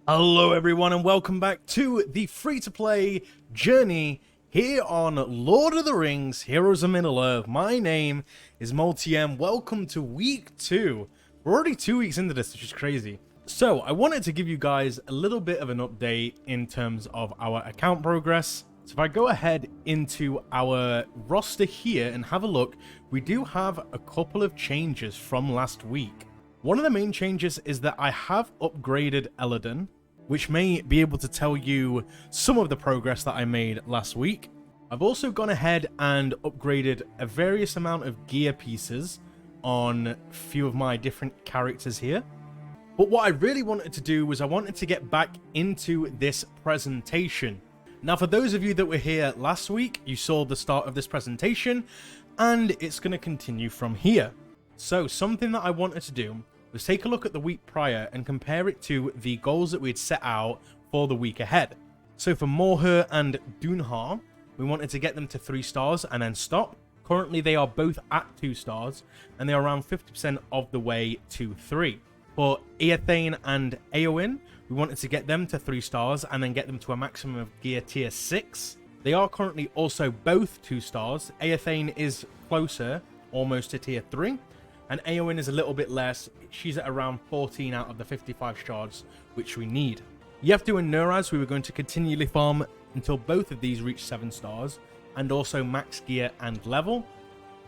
Hello everyone and welcome back to the free-to-play journey here on Lord of the Rings Heroes of Middle-earth. My name is MoleTM. Welcome to week 2. We're already 2 weeks into this, which is crazy. So I wanted to give you guys a little bit of an update in terms of our account progress. So if I go ahead into our roster here and have a look, we do have a couple of changes from last week. One of the main changes is that I have upgraded Eladon, which may be able to tell you some of the progress that I made last week. I've also gone ahead and upgraded a various amount of gear pieces on a few of my different characters here. But what I really wanted to do was I wanted to get back into this presentation. Now, for those of you that were here last week, you saw the start of this presentation, and it's going to continue from here. So something that I wanted to do was take a look at the week prior and compare it to the goals that we had set out for the week ahead. So for Morher and Dunhar, we wanted to get them to 3 stars and then stop. Currently they are both at 2 stars and they are around 50% of the way to 3. For Eothane and Eowyn, we wanted to get them to 3 stars and then get them to a maximum of gear tier 6. They are currently also both 2 stars. Eothane is closer, almost to tier 3. And Eowyn is a little bit less. She's at around 14 out of the 55 shards, which we need. Yeftu and Nuraz, we were going to continually farm until both of these reach 7 stars, and also max gear and level.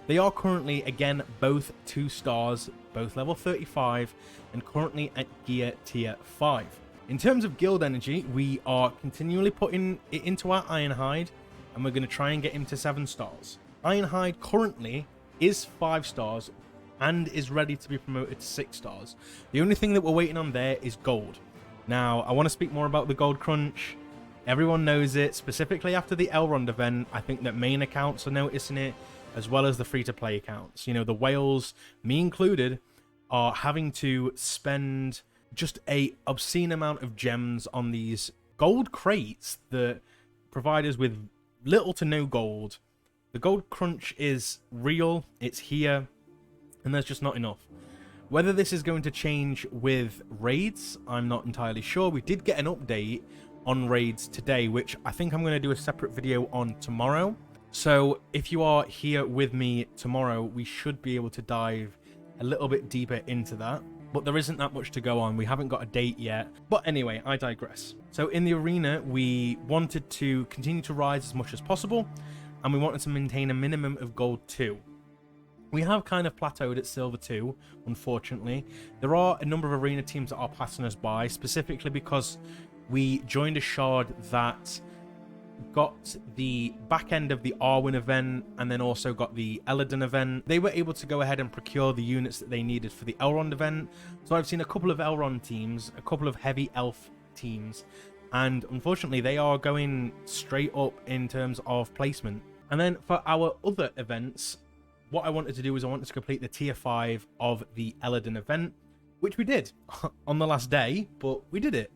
They are currently, again, both 2 stars, both level 35, and currently at gear tier 5. In terms of guild energy, we are continually putting it into our Ironhide, and we're going to try and get him to 7 stars. Ironhide currently is 5 stars, and is ready to be promoted to 6 stars. The only thing that we're waiting on there is gold. Now, I want to speak more about the gold crunch. Everyone knows it, specifically after the Elrond event. I think that main accounts are noticing it, as well as the free-to-play accounts. You know, the whales, me included, are having to spend just a obscene amount of gems on these gold crates that provide us with little to no gold. The gold crunch is real, it's here, and there's just not enough. Whether this is going to change with raids, I'm not entirely sure. We did get an update on raids today, which I think I'm going to do a separate video on tomorrow. So if you are here with me tomorrow, we should be able to dive a little bit deeper into that. But there isn't that much to go on. We haven't got a date yet. But anyway, I digress. So in the arena, we wanted to continue to rise as much as possible, and we wanted to maintain a minimum of gold 2. We have kind of plateaued at silver 2, unfortunately. There are a number of arena teams that are passing us by, specifically because we joined a shard that got the back end of the Arwen event and then also got the Eladon event. They were able to go ahead and procure the units that they needed for the Elrond event. So I've seen a couple of Elrond teams, a couple of heavy elf teams, and unfortunately they are going straight up in terms of placement. And then for our other events, what I wanted to do is I wanted to complete the tier 5 of the Eladon event, which we did on the last day, but we did it.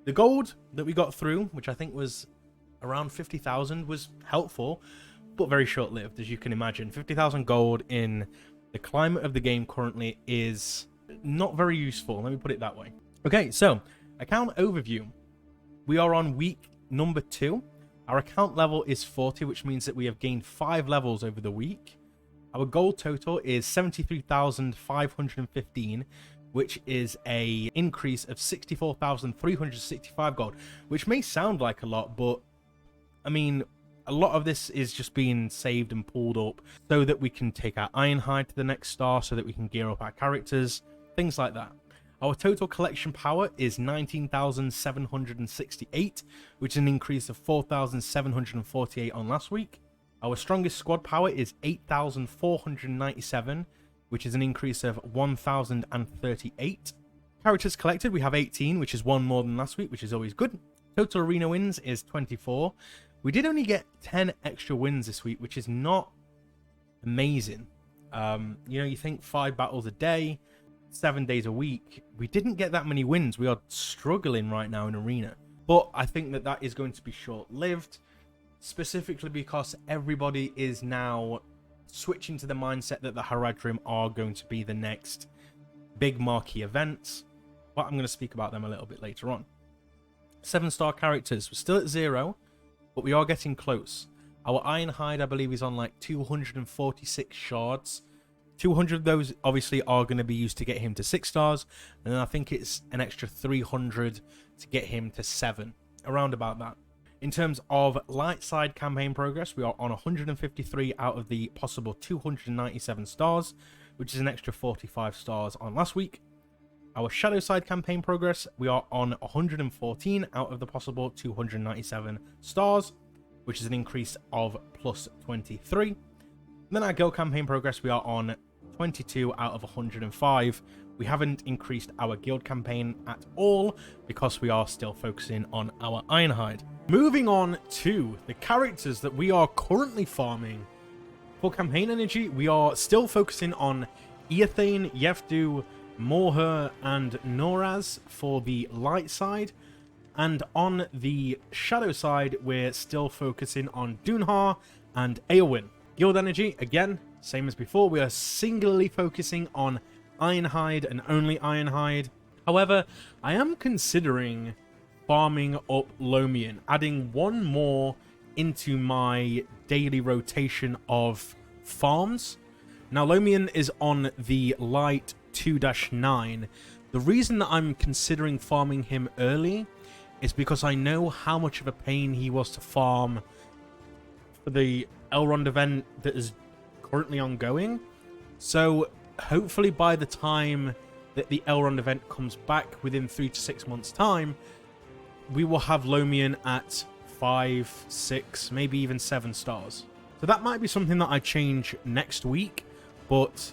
The gold that we got through, which I think was around 50,000, was helpful, but very short-lived, as you can imagine. 50,000 gold in the climate of the game currently is not very useful, let me put it that way. Okay, so account overview. We are on week number 2. Our account level is 40, which means that we have gained 5 levels over the week. Our gold total is 73,515, which is a increase of 64,365 gold, which may sound like a lot, but I mean, a lot of this is just being saved and pulled up so that we can take our Ironhide to the next star, so that we can gear up our characters, things like that. Our total collection power is 19,768, which is an increase of 4,748 on last week. Our strongest squad power is 8,497, which is an increase of 1,038. Characters collected, we have 18, which is 1 more than last week, which is always good. Total arena wins is 24. We did only get 10 extra wins this week, which is not amazing. You know, you think 5 battles a day, 7 days a week. We didn't get that many wins. We are struggling right now in arena. But I think that that is going to be short-lived, specifically because everybody is now switching to the mindset that the Haradrim are going to be the next big marquee events, but I'm going to speak about them a little bit later on. 7-star characters. We're still at 0, but we are getting close. Our Ironhide, I believe, is on like 246 shards. 200 of those obviously are going to be used to get him to 6 stars, and then I think it's an extra 300 to get him to 7, around about that. In terms of light side campaign progress, we are on 153 out of the possible 297 stars, which is an extra 45 stars on last week. Our shadow side campaign progress, we are on 114 out of the possible 297 stars, which is an increase of plus 23. And then our guild campaign progress, we are on 22 out of 105. We haven't increased our guild campaign at all because we are still focusing on our Ironhide. Moving on to the characters that we are currently farming. For campaign energy, we are still focusing on Eothane, Yevdu, Morher, and Noraz for the light side. And on the shadow side, we're still focusing on Dunhar and Eowyn. Guild energy, again, same as before, we are singularly focusing on Ironhide and only Ironhide. However, I am considering farming up Lomian, adding one more into my daily rotation of farms. Now, Lomian is on the light 2-9. The reason that I'm considering farming him early is because I know how much of a pain he was to farm for the Elrond event that is currently ongoing. So hopefully by the time that the Elrond event comes back within 3 to 6 months time, we will have Lomian at 5, 6, maybe even 7 stars. So that might be something that I change next week, but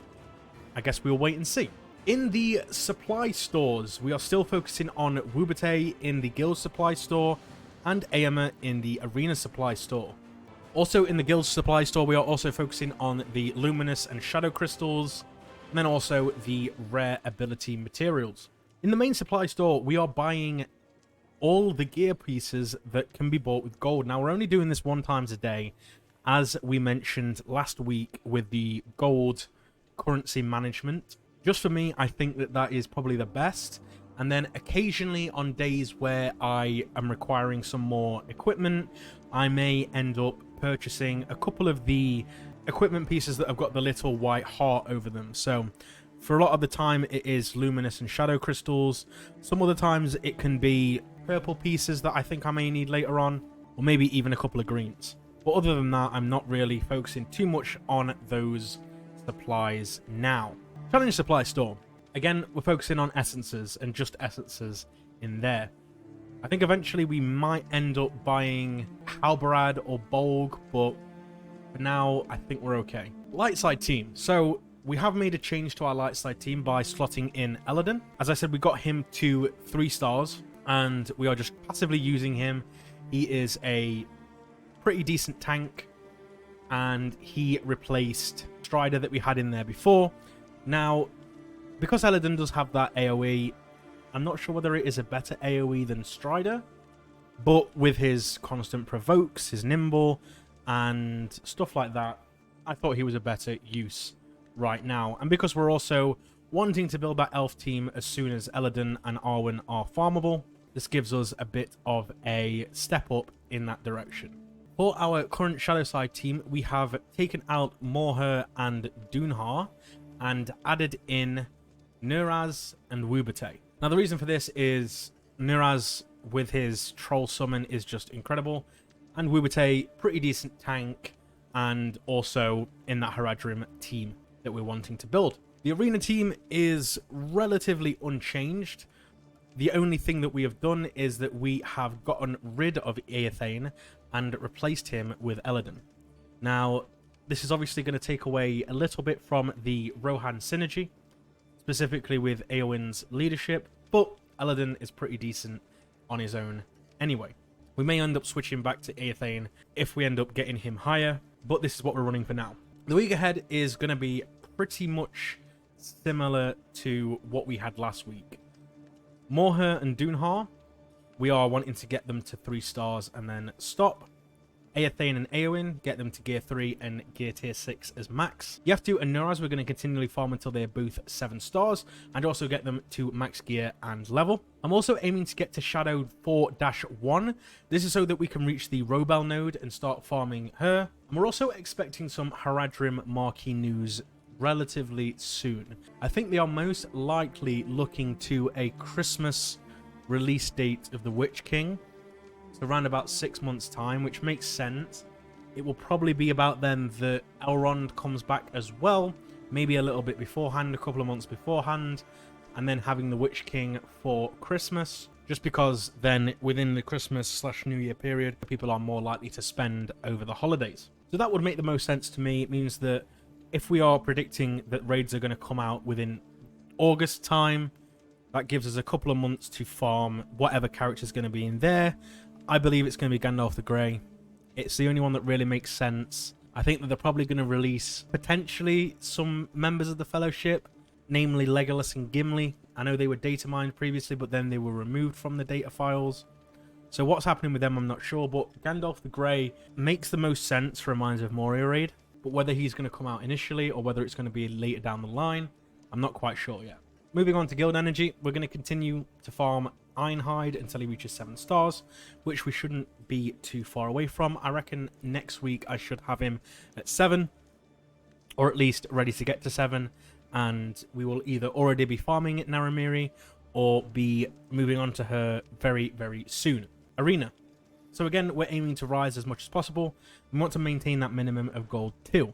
I guess we'll wait and see. In the supply stores, we are still focusing on Wubate in the guild supply store and Aema in the arena supply store. Also in the guild supply store, we are also focusing on the luminous and shadow crystals, and then also the rare ability materials. In the main supply store, we are buying all the gear pieces that can be bought with gold. Now, we're only doing this 1 time a day, as we mentioned last week with the gold currency management. Just for me, I think that that is probably the best. And then occasionally on days where I am requiring some more equipment, I may end up purchasing a couple of the equipment pieces that have got the little white heart over them. So for a lot of the time, it is luminous and shadow crystals. Some other times it can be purple pieces that I think I may need later on, or maybe even a couple of greens. But other than that, I'm not really focusing too much on those supplies now. Challenge supply store. Again, we're focusing on essences and just essences in there. I think eventually we might end up buying Halbarad or Bolg, but for now, I think we're okay. Light side team. So we have made a change to our light side team by slotting in Elladan. As I said, we got him to 3 stars, and we are just passively using him. He is a pretty decent tank, and he replaced Strider that we had in there before. Now, because Elladan does have that AoE, I'm not sure whether it is a better AoE than Strider, but with his constant provokes, his nimble, and stuff like that, I thought he was a better use right now. And because we're also wanting to build that elf team as soon as Elladan and Arwen are farmable, this gives us a bit of a step up in that direction. For our current shadow side team, we have taken out Morher and Dunhar and added in Nuraz and Wubate. Now, the reason for this is Nuraz with his troll summon is just incredible, and Wubate, pretty decent tank, and also in that Haradrim team that we're wanting to build. The arena team is relatively unchanged. The only thing that we have done is that we have gotten rid of Eothane and replaced him with Elladan. Now, this is obviously going to take away a little bit from the Rohan synergy, specifically with Eowyn's leadership, but Elladan is pretty decent on his own anyway. We may end up switching back to Eothane if we end up getting him higher, but this is what we're running for now. The week ahead is going to be pretty much similar to what we had last week. Morher and Dunhar, we are wanting to get them to 3 stars and then stop. Aethane and Eowyn, get them to gear 3 and gear tier 6 as max. Yaftu and Nuraz we're going to continually farm until they're both 7 stars, and also get them to max gear and level. I'm also aiming to get to Shadow 4-1. This is so that we can reach the Robel node and start farming her. And we're also expecting some Haradrim marquee news relatively soon. I think they are most likely looking to a Christmas release date of the Witch King. So around about 6 months time, which makes sense. It will probably be about then that Elrond comes back as well, maybe a little bit beforehand, a couple of months beforehand, and then having the Witch King for Christmas, just because then within the Christmas/New Year period, people are more likely to spend over the holidays. So that would make the most sense to me. It means that if we are predicting that raids are going to come out within August time, that gives us a couple of months to farm whatever character is going to be in there. I believe it's going to be Gandalf the Grey. It's the only one that really makes sense. I think that they're probably going to release potentially some members of the Fellowship, namely Legolas and Gimli. I know they were data mined previously, but then they were removed from the data files. So what's happening with them, I'm not sure, but Gandalf the Grey makes the most sense for a Mines of Moria raid. But whether he's going to come out initially or whether it's going to be later down the line, I'm not quite sure yet. Moving on to Guild Energy, we're going to continue to farm Ironhide until he reaches 7 stars, which we shouldn't be too far away from. I reckon next week I should have him at 7, or at least ready to get to 7, and we will either already be farming at Naramiri or be moving on to her very, very soon. Arena. So again, we're aiming to rise as much as possible. We want to maintain that minimum of gold 2.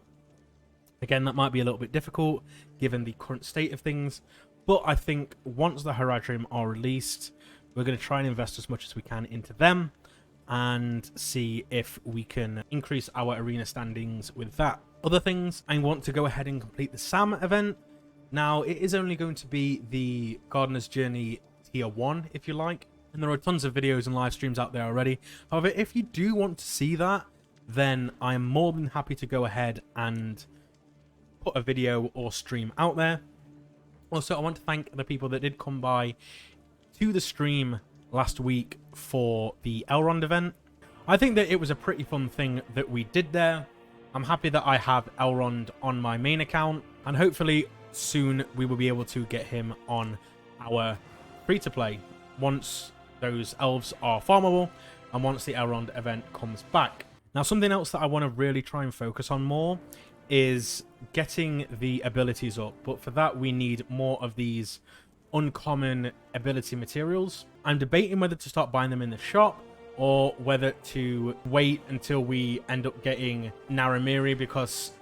Again, that might be a little bit difficult given the current state of things, but I think once the Haradrim are released, we're going to try and invest as much as we can into them and see if we can increase our arena standings with that. Other things, I want to go ahead and complete the Sam event. Now, it is only going to be the Gardener's Journey tier 1, if you like, and there are tons of videos and live streams out there already. However, if you do want to see that, then I am more than happy to go ahead and put a video or stream out there. Also, I want to thank the people that did come by to the stream last week for the Elrond event. I think that it was a pretty fun thing that we did there. I'm happy that I have Elrond on my main account, and hopefully soon we will be able to get him on our free-to-play once those elves are farmable and once the Elrond event comes back. Now, something else that I want to really try and focus on more is getting the abilities up, but for that we need more of these uncommon ability materials. I'm debating whether to start buying them in the shop or whether to wait until we end up getting Naramiri, because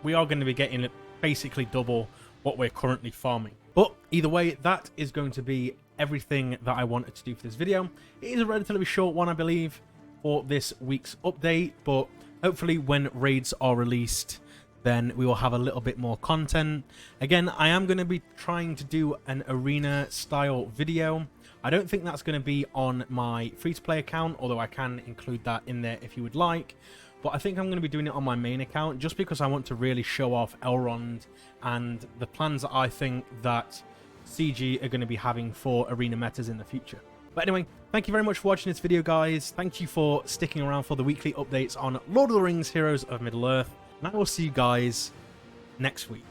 we are going to be getting basically double what we're currently farming. But either way, that is going to be everything that I wanted to do for this video. It is a relatively short one, I believe, for this week's update, but hopefully when raids are released, then we will have a little bit more content. Again, I am going to be trying to do an arena style video. I don't think that's going to be on my free-to-play account, although I can include that in there if you would like. But I think I'm going to be doing it on my main account just because I want to really show off Elrond and the plans that I think that CG are going to be having for arena metas in the future. But anyway, thank you very much for watching this video, guys. Thank you for sticking around for the weekly updates on Lord of the Rings Heroes of Middle-earth. And I will see you guys next week.